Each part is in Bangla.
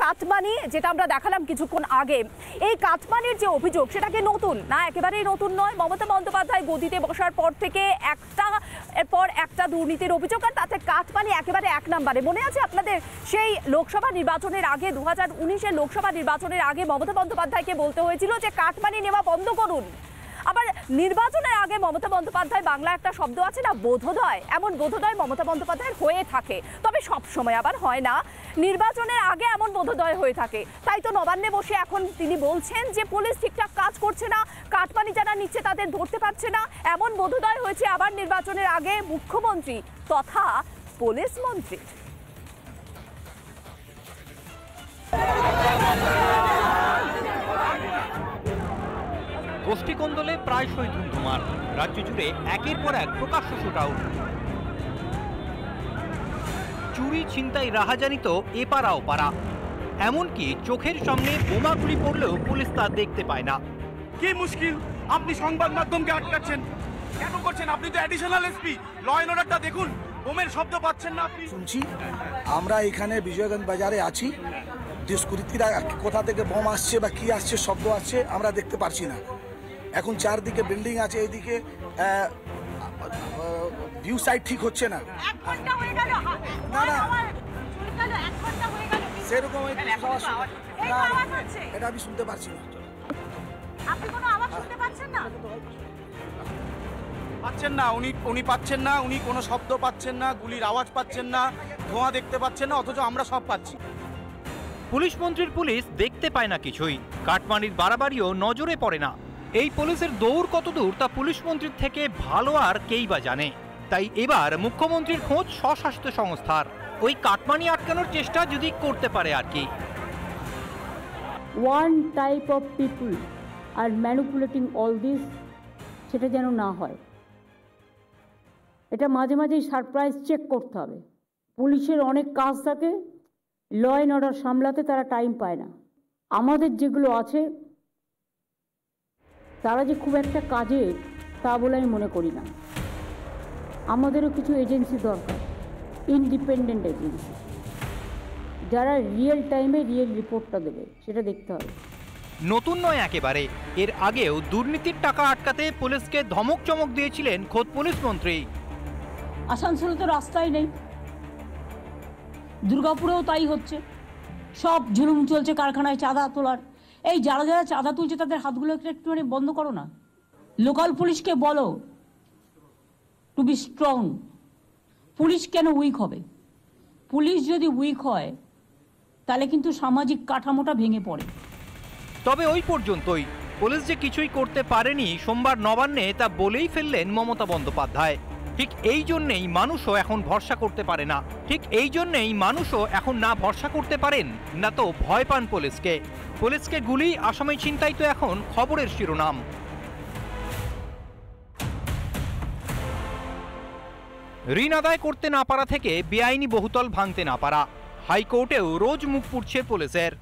কাটমানি যেটা আমরা দেখালাম কিছুক্ষণ আগে, এই কাটমানির যে অভিযোগ সেটা কি নতুন না? একেবারেই নতুন নয়। মমতা বন্দ্যোপাধ্যায় গদিতে বসার পর থেকে একটা দুর্নীতির অভিযোগ, আর তাতে কাটমানি একেবারে এক নম্বরে। মনে আছে আপনাদের সেই লোকসভা নির্বাচনের আগে, 2019-এর লোকসভা নির্বাচনের আগে মমতা বন্দ্যোপাধ্যায়কে বলতে হয়েছিল যে কাটমানি নেওয়া বন্ধ করুন। আবার নির্বাচনের আগে মমতা বন্দ্যোপাধ্যায়, বাংলা একটা শব্দ আছে না, বোধোদয়, এমন বোধোদয় মমতা বন্দ্যোপাধ্যায়ের হয়ে থাকে, তবে সব সময় আবার হয় না। নির্বাচনের আগে এমন বোধোদয় হয়ে থাকে। তাই তো নবান্নে বসে এখন তিনি বলছেন যে পুলিশ ঠিকঠাক কাজ করছে না, কাটমানি যারা নিচ্ছে তাদের ধরতে পারছে না, এমন বোধোদয় হয়েছে আবার নির্বাচনের আগে মুখ্যমন্ত্রী তথা পুলিশ মন্ত্রী। গোষ্ঠী কোন্দলে প্রায়শই ধুমধুমার, রাজ্য জুড়ে একের পর এক প্রকাশ্য শুটআউট, চুরি ছিনতাই রাহাজানি তো এপারা ওপারা, এমনকি চোখের সামনে বোমাগুলি পড়লেও পুলিশ তা দেখতে পায় না। কি মুশকিল, আপনি সংবাদ মাধ্যমকে আটকাচ্ছেন কেন করছেন? আপনি তো অ্যাডিশনাল এসপি, ল এন্ড অর্ডারটা দেখুন, বোমের শব্দ পাচ্ছেন না আপনি? শুনছি আমরা এখানে বিজয়গঞ্জ বাজারে আছি, দুষ্কৃতীরা কোথা থেকে বোম আসছে বা কি আসছে, শব্দ আসছে আমরা দেখতে পারছি না। এখন চারদিকে বিল্ডিং আছে, এইদিকে ভিউ সাইড ঠিক হচ্ছে না। না না সেরকম এটা আমি শুনতে পারছি না। পাচ্ছেন না উনি পাচ্ছেন না, উনি কোনো শব্দ পাচ্ছেন না, গুলির আওয়াজ পাচ্ছেন না, ধোঁয়া দেখতে পাচ্ছেন না, অথচ আমরা সব পাচ্ছি। পুলিশ মন্ত্রীর পুলিশ দেখতে পায় না কিছুই, কাটমানির বাড়াবাড়িও নজরে পড়ে না। এই পুলিশের দৌড় কত দূর তা পুলিশ মন্ত্রীর থেকে ভালো আর কেই বা জানে। তাই এবার মুখ্যমন্ত্রীর খোঁজ স্বস্বাস্থ্য সংস্থার, ওই কাটমানি আটকানোর চেষ্টা যদি করতে পারে আর কি। One type of people are manipulating all this, সেটা যেন না হয়। এটা মাঝে মাঝেই সারপ্রাইজ চেক করতে হবে। পুলিশের অনেক কাজ থাকে, ল অ্যান্ড অর্ডার সামলাতে তারা টাইম পায় না। আমাদের যেগুলো আছে তারা যে খুব একটা কাজে, তা বলে আমি মনে করি না। আমাদেরও কিছু এজেন্সি দরকার, ইন্ডিপেন্ডেন্ট এজেন্সি, যারা রিয়েল টাইমে রিয়েল রিপোর্টটা দেবে, সেটা দেখতে হবে। নতুন নয় একেবারে, এর আগেও দুর্নীতির টাকা আটকাতে পুলিশকে ধমক চমক দিয়েছিলেন খোদ পুলিশ মন্ত্রী। আসানসোলে তো রাস্তাই নেই, দুর্গাপুরেও তাই হচ্ছে, সব জুলুম চলছে কারখানায় চাঁদা তোলার। এই যারা যারা চাঁদা তুলছে তাদের হাতগুলো একটুখানি বন্ধ করো না। লোকাল পুলিশকে বলো টু বি স্ট্রং। পুলিশ কেন উইক হবে? পুলিশ যদি উইক হয় তাহলে কিন্তু সামাজিক কাঠামোটা ভেঙে পড়ে। তবে ওই পর্যন্তই, পুলিশ যে কিছুই করতে পারেনি সোমবার নবান্নে তা বলেই ফেললেন মমতা বন্দ্যোপাধ্যায়। ঠিক এই জন্যেই মানুষও এখন ভরসা করতে পারে না, ঠিক এই জন্যেই মানুষও এখন না ভরসা করতে পারেন না তো ভয় পান পুলিশকে। পুলিশকে গুলি, আসামি ছিনতাই তো এখন খবরের শিরোনাম। ঋণ আদায় করতে না পারা থেকে বেআইনি বহুতল ভাঙতে না পারা, হাইকোর্টেও রোজ মুখ পুড়ছে পুলিশের।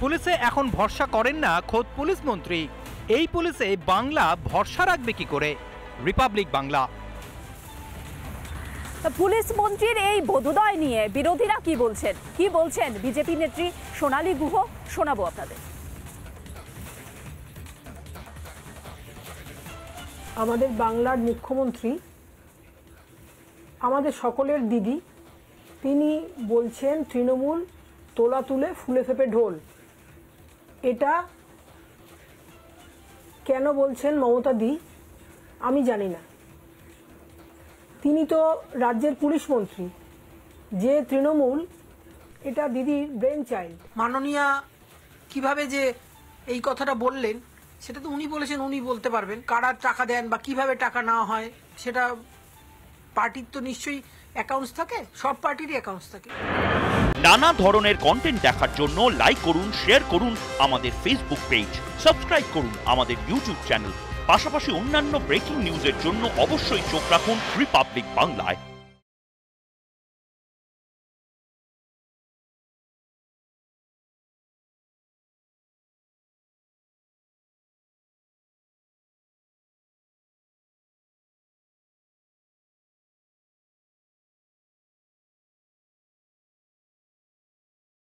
পুলিশে এখন ভরসা করেন না খোদ পুলিশ মন্ত্রী। এই পুলিশে বাংলা ভরসা রাখবে কি করে? রিপাবলিক বাংলা। পুলিশ মন্ত্রীর এই বোধোদয় নিয়ে বিরোধীরা কি বলছেন বিজেপি নেত্রী সোনালী গুহ, শোনাবো আপনাদের। আমাদের বাংলার মুখ্যমন্ত্রী, আমাদের সকলের দিদি, তিনি বলছেন তৃণমূল তোলা তুলে ফুলে ফেপে ঢোল। এটা কেন বলছেন মমতা দি আমি জানি না। তিনি তো রাজ্যের পুলিশ মন্ত্রী, যে তৃণমূল, এটা দিদির ব্রেন চাইল্ড। মাননীয়া কিভাবে যে এই কথাটা বললেন সেটা তো উনি বলেছেন, উনি বলতে পারবেন। কারা টাকা দেন বা কিভাবে টাকা নেওয়া হয় সেটা পার্টির তো নিশ্চয়ই অ্যাকাউন্টস থাকে, সব পার্টিরই অ্যাকাউন্টস থাকে। নানা ধরনের কন্টেন্ট দেখার জন্য লাইক করুন, শেয়ার করুন আমাদের ফেসবুক পেজ, সাবস্ক্রাইব করুন আমাদের ইউটিউব চ্যানেল। পাশাপাশি অন্যান্য ব্রেকিং নিউজের জন্য অবশ্যই চোখ রাখুন রিপাবলিক বাংলায়।